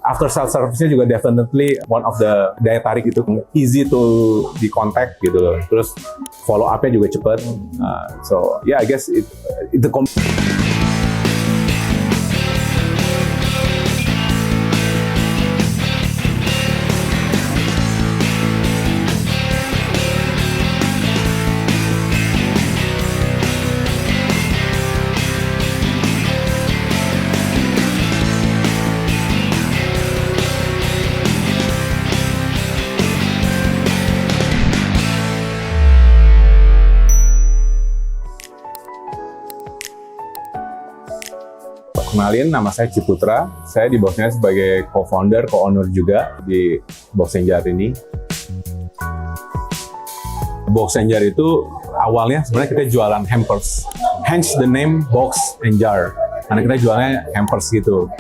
after sales service-nya juga definitely one of the daya tarik itu, easy to di contact gitu loh. Terus follow up-nya juga cepat. So yeah, I guess itu Kenalin, nama saya Ciputra. Saya di Boxing Jar sebagai co-founder, co-owner juga di Boxing Jar ini. Boxing Jar itu awalnya sebenarnya kita jualan hampers. Hence the name Box and Jar. Karena kita jualnya hampers gitu.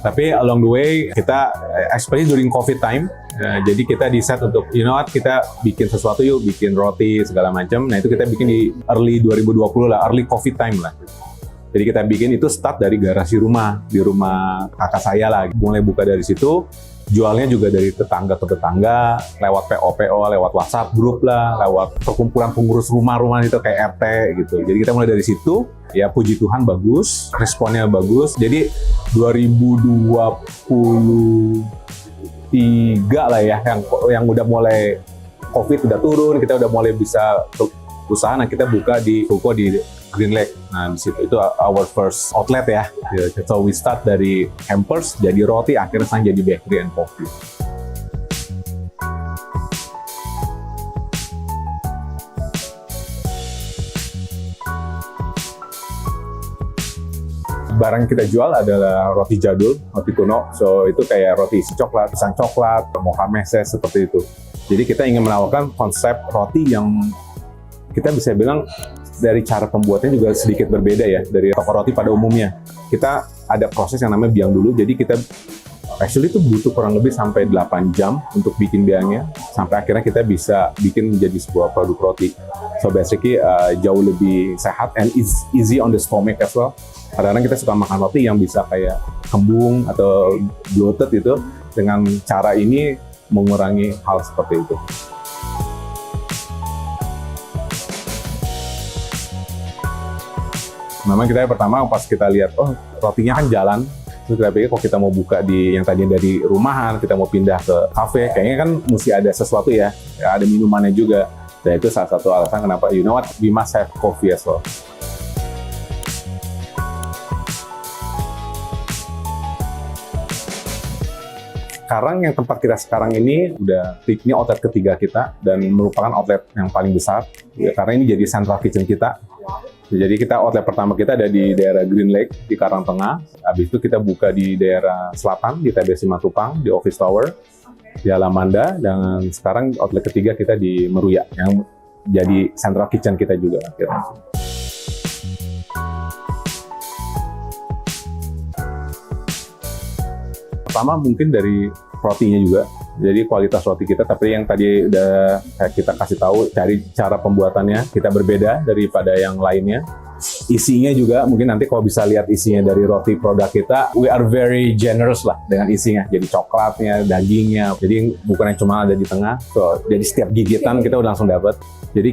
Tapi along the way kita, especially during COVID time, jadi kita decide untuk, you know what, kita bikin sesuatu yuk, bikin roti segala macam. Nah itu kita bikin di early 2020 lah, early COVID time lah. Jadi kita bikin itu start dari garasi rumah, di rumah kakak saya lah. Mulai buka dari situ, jualnya juga dari tetangga ke tetangga, lewat PO, lewat WhatsApp grup lah, lewat perkumpulan pengurus rumah-rumah itu kayak RT gitu. Jadi kita mulai dari situ, ya puji Tuhan bagus, responnya bagus. Jadi 2023 lah ya, yang udah mulai COVID udah turun, kita udah mulai bisa usaha. Nah kita buka di toko di Green Lake. Nah, di situ itu our first outlet ya. So we start dari hampers, jadi roti, akhirnya sekarang jadi bakery and coffee. Barang kita jual adalah roti jadul, roti kuno. So itu kayak roti isi coklat, pisang coklat, mocha meses seperti itu. Jadi kita ingin menawarkan konsep roti yang kita bisa bilang dari cara pembuatannya juga sedikit berbeda ya dari toko roti pada umumnya. Kita ada proses yang namanya biang dulu, jadi kita actually itu butuh kurang lebih sampai 8 jam untuk bikin biangnya, sampai akhirnya kita bisa bikin menjadi sebuah produk roti. So basically jauh lebih sehat and easy on the stomach as well. Kadang-kadang kita suka makan roti yang bisa kayak kembung atau bloated itu, dengan cara ini mengurangi hal seperti itu. Memang kita pertama pas kita lihat, oh rotinya kan jalan, terus kita pikir kok kita mau buka di yang tadinya dari rumahan, kita mau pindah ke kafe, kayaknya kan mesti ada sesuatu ya ada minumannya juga. Dan itu salah satu alasan kenapa, you know what, we must have coffee as well. Sekarang yang tempat kita sekarang ini ini outlet ketiga kita dan merupakan outlet yang paling besar ya, karena ini jadi central kitchen kita. Jadi kita outlet pertama kita ada di daerah Green Lake di Karangtengah. Habis itu kita buka di daerah selatan di TBC Matupang di Office Tower di Alamanda, dan sekarang outlet ketiga kita di Meruya yang jadi central kitchen kita juga akhirnya. Pertama mungkin dari rotinya juga. Jadi kualitas roti kita, tapi yang tadi udah kita kasih tahu, cari cara pembuatannya kita berbeda daripada yang lainnya. Isinya juga, mungkin nanti kalau bisa lihat isinya dari roti produk kita, we are very generous lah dengan isinya. Jadi coklatnya, dagingnya, jadi bukan yang cuma ada di tengah. So, jadi setiap gigitan kita udah langsung dapat. Jadi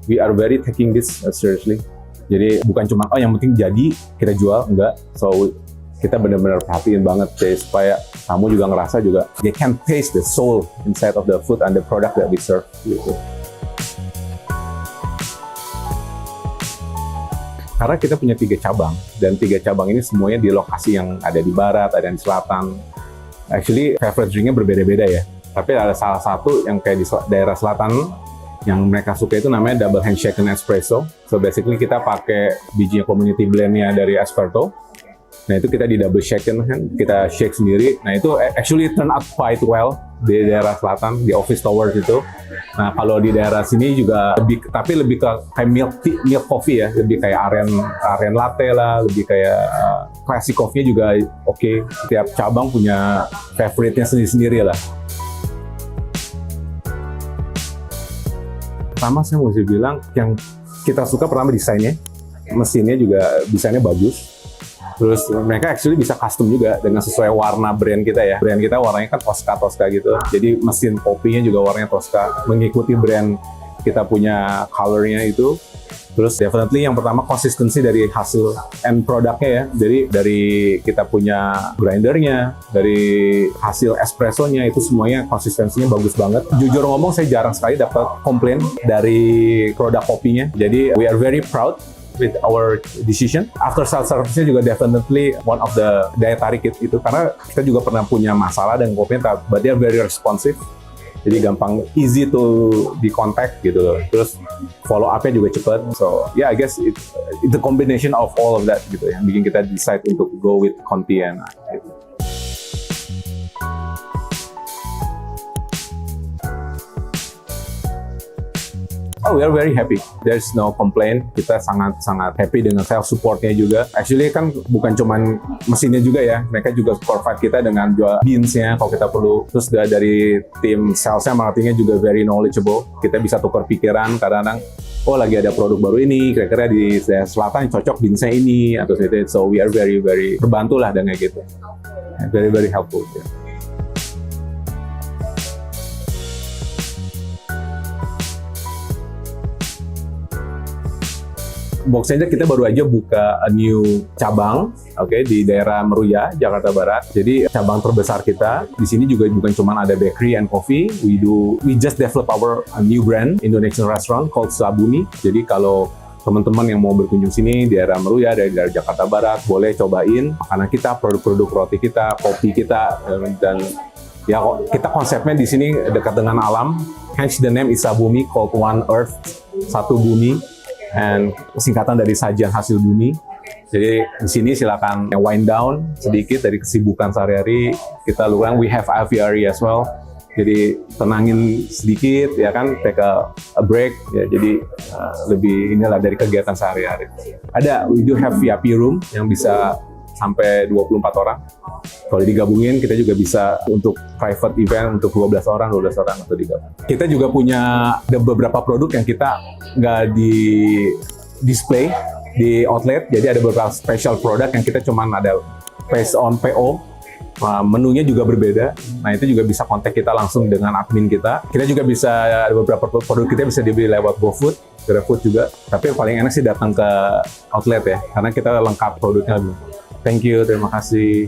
we are very taking this seriously. Jadi bukan cuma, oh yang penting jadi kita jual, enggak. So kita benar-benar perhatiin banget deh, supaya kamu juga ngerasa juga they can taste the soul inside of the food and the product that we serve gitu. Karena kita punya 3 cabang, dan 3 cabang ini semuanya di lokasi yang ada di barat, ada di selatan. Actually favorite drinknya berbeda-beda ya, tapi ada salah satu yang kayak di daerah selatan yang mereka suka itu namanya double handshaken espresso. So basically kita pakai bijinya community blendnya dari Espresso. Nah itu kita di double shaken kan, kita shake sendiri. Nah itu actually turn out quite well di daerah selatan, di Office Tower itu. Nah kalau di daerah sini juga lebih ke kayak milk coffee ya, lebih kayak aren latte lah, lebih kayak classic coffee juga oke. Setiap cabang punya favorite-nya sendiri-sendiri lah. Pertama saya mau bilang yang kita suka pertama desainnya, mesinnya juga desainnya bagus. Terus mereka actually bisa custom juga dengan sesuai warna brand kita ya. Brand kita warnanya kan Tosca gitu. Jadi mesin kopinya juga warnanya Tosca, mengikuti brand kita punya colornya itu. Terus definitely yang pertama konsistensi dari hasil end produknya ya. Jadi dari kita punya grindernya, dari hasil espressonya itu semuanya konsistensinya bagus banget. Jujur ngomong saya jarang sekali dapat komplain dari produk kopinya. Jadi we are very proud with our decision. After sales service-nya juga definitely one of the daya tarik itu karena kita juga pernah punya masalah dengan kopinya, but they are very responsive. Jadi gampang, easy to di contact gitu loh. Terus follow up-nya juga cepat. So yeah, I guess it's the combination of all of that gitu yang bikin kita decide untuk go with Conti and gitu. Oh, we are very happy. There's no complaint. Kita sangat happy dengan self supportnya juga. Actually kan bukan cuman mesinnya juga ya. Mereka juga provide kita dengan jual beans-nya kalau kita perlu. Terus dari tim sales-nya, marketingnya juga very knowledgeable. Kita bisa tukar pikiran kadang-kadang. Oh, lagi ada produk baru ini. Kira-kira di daerah selatan cocok beans-nya ini atau seperti itu. So we are very terbantu lah dengan gitu. Very helpful. Yeah. Box Changer kita baru aja buka a new cabang, di daerah Meruya, Jakarta Barat. Jadi cabang terbesar kita di sini juga bukan cuma ada bakery and coffee. We just develop our new brand Indonesian restaurant called Sabumi. Jadi kalau teman-teman yang mau berkunjung sini di daerah Meruya, dari daerah Jakarta Barat, boleh cobain makanan kita, produk-produk roti kita, kopi kita, dan ya kita konsepnya di sini dekat dengan alam. Hence the name is Sabumi, called One Earth, satu bumi. And singkatan dari sajian hasil bumi. Jadi di sini silakan wind down sedikit dari kesibukan sehari-hari. Kita luang, we have aviary as well. Jadi tenangin sedikit, ya kan, take a break. Ya, jadi lebih inilah dari kegiatan sehari-hari. We do have VIP room yang bisa sampai 24 orang. Kalau digabungin, kita juga bisa untuk private event untuk 12 orang atau digabung. Kita juga punya ada beberapa produk yang kita nggak di display di outlet, jadi ada beberapa special produk yang kita cuman ada based on PO. Menunya juga berbeda. Nah, itu juga bisa kontak kita langsung dengan admin kita. Kita juga bisa, ada beberapa produk kita bisa dibeli lewat GoFood, GrabFood juga. Tapi yang paling enak sih datang ke outlet ya, karena kita lengkap produknya. Thank you, terima kasih.